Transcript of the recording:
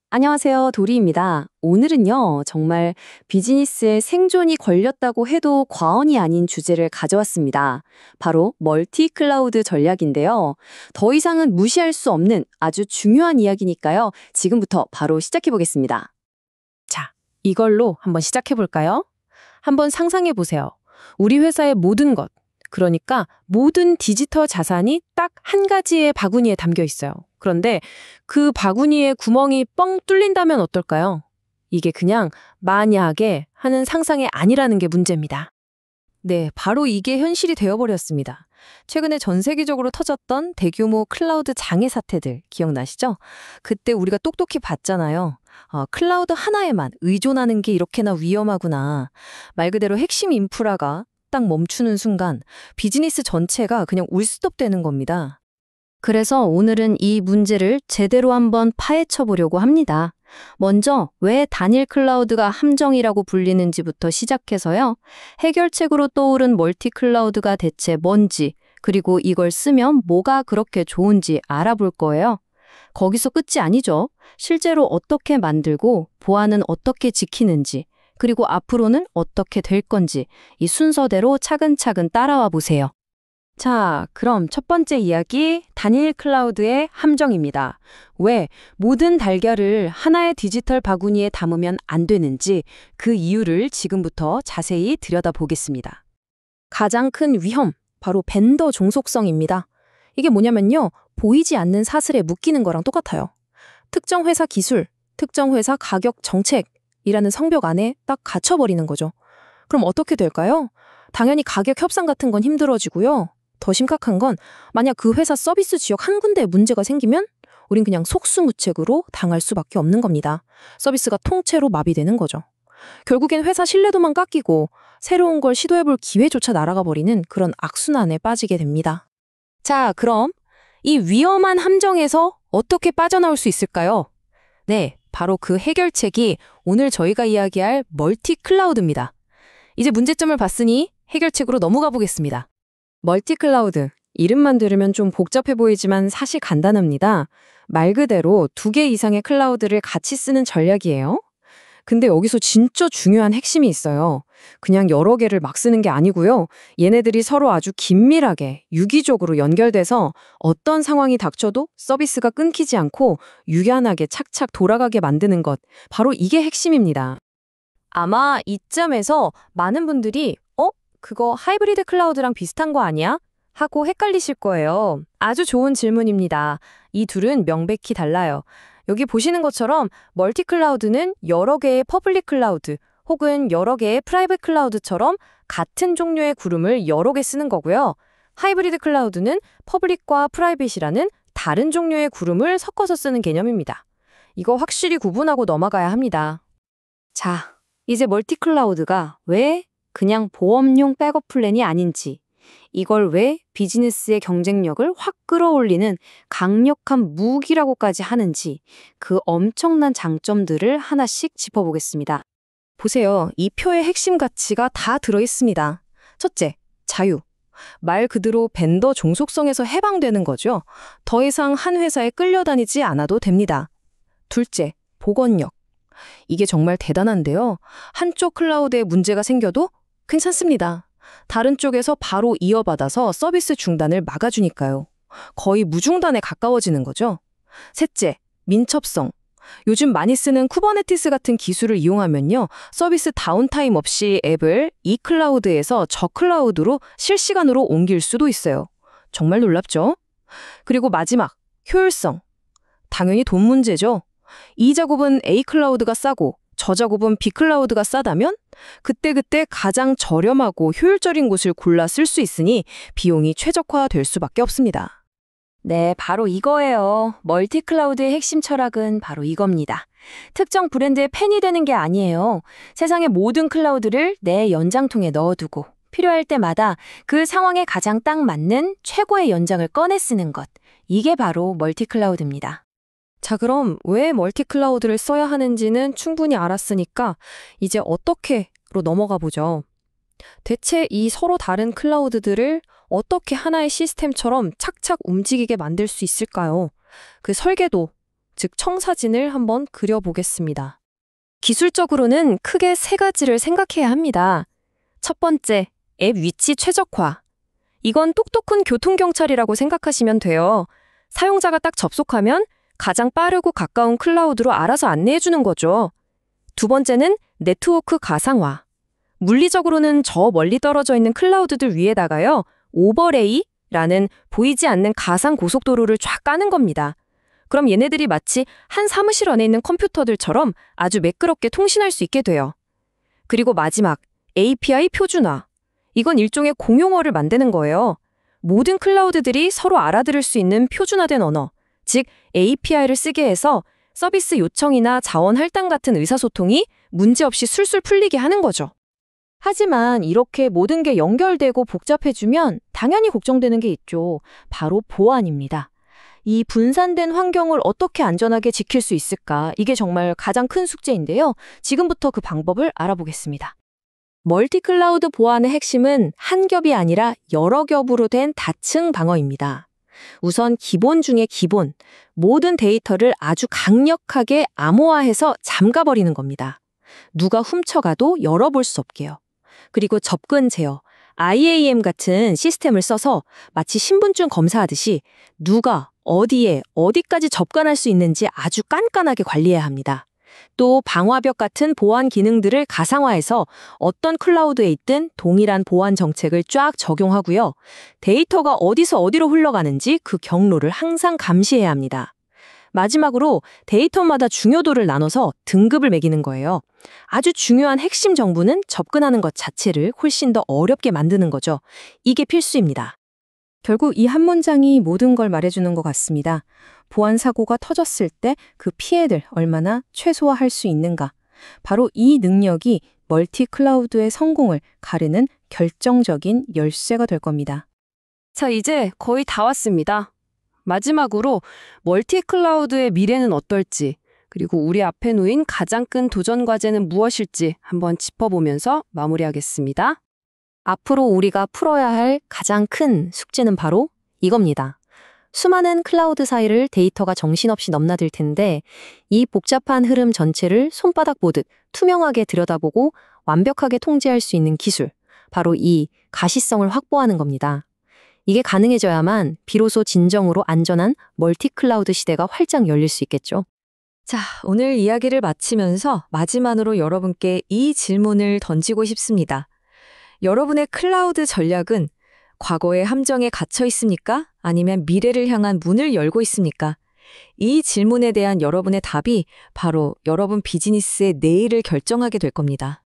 안녕하세요. 도리입니다. 오늘은요, 정말 비즈니스의 생존이 걸렸다고 해도 과언이 아닌 주제를 가져왔습니다. 바로 멀티 클라우드 전략인데요. 더 이상은 무시할 수 없는 아주 중요한 이야기니까요. 지금부터 바로 시작해 보겠습니다. 자, 이걸로 한번 시작해 볼까요? 한번 상상해 보세요. 우리 회사의 모든 것, 그러니까 모든 디지털 자산이 딱 한 가지의 바구니에 담겨 있어요. 그런데 그 바구니에 구멍이 뻥 뚫린다면 어떨까요? 이게 그냥 만약에 하는 상상이 아니라는 게 문제입니다. 네, 바로 이게 현실이 되어버렸습니다. 최근에 전 세계적으로 터졌던 대규모 클라우드 장애 사태들 기억나시죠? 그때 우리가 똑똑히 봤잖아요. 클라우드 하나에만 의존하는 게 이렇게나 위험하구나. 말 그대로 핵심 인프라가 딱 멈추는 순간 비즈니스 전체가 그냥 울스톱되는 겁니다. 그래서 오늘은 이 문제를 제대로 한번 파헤쳐 보려고 합니다. 먼저 왜 단일 클라우드가 함정이라고 불리는지부터 시작해서요. 해결책으로 떠오른 멀티 클라우드가 대체 뭔지, 그리고 이걸 쓰면 뭐가 그렇게 좋은지 알아볼 거예요. 거기서 끝이 아니죠. 실제로 어떻게 만들고 보안은 어떻게 지키는지, 그리고 앞으로는 어떻게 될 건지 이 순서대로 차근차근 따라와 보세요. 자, 그럼 첫 번째 이야기, 단일 클라우드의 함정입니다. 왜 모든 달걀을 하나의 디지털 바구니에 담으면 안 되는지 그 이유를 지금부터 자세히 들여다보겠습니다. 가장 큰 위험, 바로 벤더 종속성입니다. 이게 뭐냐면요, 보이지 않는 사슬에 묶이는 거랑 똑같아요. 특정 회사 기술, 특정 회사 가격 정책이라는 성벽 안에 딱 갇혀버리는 거죠. 그럼 어떻게 될까요? 당연히 가격 협상 같은 건 힘들어지고요. 더 심각한 건 만약 그 회사 서비스 지역 한 군데에 문제가 생기면 우린 그냥 속수무책으로 당할 수밖에 없는 겁니다. 서비스가 통째로 마비되는 거죠. 결국엔 회사 신뢰도만 깎이고 새로운 걸 시도해볼 기회조차 날아가 버리는 그런 악순환에 빠지게 됩니다. 자, 그럼 이 위험한 함정에서 어떻게 빠져나올 수 있을까요? 네, 바로 그 해결책이 오늘 저희가 이야기할 멀티 클라우드입니다. 이제 문제점을 봤으니 해결책으로 넘어가 보겠습니다. 멀티 클라우드, 이름만 들으면 좀 복잡해 보이지만 사실 간단합니다. 말 그대로 2개 이상의 클라우드를 같이 쓰는 전략이에요. 근데 여기서 진짜 중요한 핵심이 있어요. 그냥 여러 개를 막 쓰는 게 아니고요. 얘네들이 서로 아주 긴밀하게, 유기적으로 연결돼서 어떤 상황이 닥쳐도 서비스가 끊기지 않고 유연하게 착착 돌아가게 만드는 것. 바로 이게 핵심입니다. 아마 이점에서 많은 분들이 그거 하이브리드 클라우드랑 비슷한 거 아니야? 하고 헷갈리실 거예요. 아주 좋은 질문입니다. 이 둘은 명백히 달라요. 여기 보시는 것처럼 멀티 클라우드는 여러 개의 퍼블릭 클라우드 혹은 여러 개의 프라이빗 클라우드처럼 같은 종류의 구름을 여러 개 쓰는 거고요. 하이브리드 클라우드는 퍼블릭과 프라이빗이라는 다른 종류의 구름을 섞어서 쓰는 개념입니다. 이거 확실히 구분하고 넘어가야 합니다. 자, 이제 멀티 클라우드가 왜 그냥 보험용 백업 플랜이 아닌지, 이걸 왜 비즈니스의 경쟁력을 확 끌어올리는 강력한 무기라고까지 하는지 그 엄청난 장점들을 하나씩 짚어보겠습니다. 보세요. 이 표의 핵심 가치가 다 들어있습니다. 첫째, 자유. 말 그대로 벤더 종속성에서 해방되는 거죠. 더 이상 한 회사에 끌려다니지 않아도 됩니다. 둘째, 복원력. 이게 정말 대단한데요. 한쪽 클라우드에 문제가 생겨도 괜찮습니다. 다른 쪽에서 바로 이어받아서 서비스 중단을 막아주니까요. 거의 무중단에 가까워지는 거죠. 셋째, 민첩성. 요즘 많이 쓰는 쿠버네티스 같은 기술을 이용하면요. 서비스 다운타임 없이 앱을 이 클라우드에서 저 클라우드로 실시간으로 옮길 수도 있어요. 정말 놀랍죠? 그리고 마지막, 효율성. 당연히 돈 문제죠. 이 작업은 A 클라우드가 싸고 저 작업은 B 클라우드가 싸다면 그때그때 가장 저렴하고 효율적인 곳을 골라 쓸 수 있으니 비용이 최적화될 수밖에 없습니다. 네, 바로 이거예요. 멀티 클라우드의 핵심 철학은 바로 이겁니다. 특정 브랜드의 팬이 되는 게 아니에요. 세상의 모든 클라우드를 내 연장통에 넣어두고 필요할 때마다 그 상황에 가장 딱 맞는 최고의 연장을 꺼내 쓰는 것. 이게 바로 멀티 클라우드입니다. 자, 그럼 왜 멀티 클라우드를 써야 하는지는 충분히 알았으니까 이제 어떻게로 넘어가 보죠. 대체 이 서로 다른 클라우드들을 어떻게 하나의 시스템처럼 착착 움직이게 만들 수 있을까요? 그 설계도, 즉 청사진을 한번 그려보겠습니다. 기술적으로는 크게 세 가지를 생각해야 합니다. 첫 번째, 앱 위치 최적화. 이건 똑똑한 교통경찰이라고 생각하시면 돼요. 사용자가 딱 접속하면 가장 빠르고 가까운 클라우드로 알아서 안내해주는 거죠. 두 번째는 네트워크 가상화. 물리적으로는 저 멀리 떨어져 있는 클라우드들 위에다가요, 오버레이라는 보이지 않는 가상 고속도로를 쫙 까는 겁니다. 그럼 얘네들이 마치 한 사무실 안에 있는 컴퓨터들처럼 아주 매끄럽게 통신할 수 있게 돼요. 그리고 마지막, API 표준화. 이건 일종의 공용어를 만드는 거예요. 모든 클라우드들이 서로 알아들을 수 있는 표준화된 언어, 즉 API를 쓰게 해서 서비스 요청이나 자원 할당 같은 의사소통이 문제없이 술술 풀리게 하는 거죠. 하지만 이렇게 모든 게 연결되고 복잡해지면 당연히 걱정되는 게 있죠. 바로 보안입니다. 이 분산된 환경을 어떻게 안전하게 지킬 수 있을까? 이게 정말 가장 큰 숙제인데요. 지금부터 그 방법을 알아보겠습니다. 멀티클라우드 보안의 핵심은 한 겹이 아니라 여러 겹으로 된 다층 방어입니다. 우선 기본 중에 기본, 모든 데이터를 아주 강력하게 암호화해서 잠가버리는 겁니다. 누가 훔쳐가도 열어볼 수 없게요. 그리고 접근 제어, IAM 같은 시스템을 써서 마치 신분증 검사하듯이 누가 어디에 어디까지 접근할 수 있는지 아주 깐깐하게 관리해야 합니다. 또 방화벽 같은 보안 기능들을 가상화해서 어떤 클라우드에 있든 동일한 보안 정책을 쫙 적용하고요. 데이터가 어디서 어디로 흘러가는지 그 경로를 항상 감시해야 합니다. 마지막으로 데이터마다 중요도를 나눠서 등급을 매기는 거예요. 아주 중요한 핵심 정보는 접근하는 것 자체를 훨씬 더 어렵게 만드는 거죠. 이게 필수입니다. 결국 이 한 문장이 모든 걸 말해주는 것 같습니다. 보안 사고가 터졌을 때 그 피해를 얼마나 최소화할 수 있는가. 바로 이 능력이 멀티 클라우드의 성공을 가르는 결정적인 열쇠가 될 겁니다. 자, 이제 거의 다 왔습니다. 마지막으로 멀티 클라우드의 미래는 어떨지, 그리고 우리 앞에 놓인 가장 큰 도전 과제는 무엇일지 한번 짚어보면서 마무리하겠습니다. 앞으로 우리가 풀어야 할 가장 큰 숙제는 바로 이겁니다. 수많은 클라우드 사이를 데이터가 정신없이 넘나들 텐데 이 복잡한 흐름 전체를 손바닥 보듯 투명하게 들여다보고 완벽하게 통제할 수 있는 기술, 바로 이 가시성을 확보하는 겁니다. 이게 가능해져야만 비로소 진정으로 안전한 멀티 클라우드 시대가 활짝 열릴 수 있겠죠. 자, 오늘 이야기를 마치면서 마지막으로 여러분께 이 질문을 던지고 싶습니다. 여러분의 클라우드 전략은 과거의 함정에 갇혀 있습니까? 아니면 미래를 향한 문을 열고 있습니까? 이 질문에 대한 여러분의 답이 바로 여러분 비즈니스의 내일을 결정하게 될 겁니다.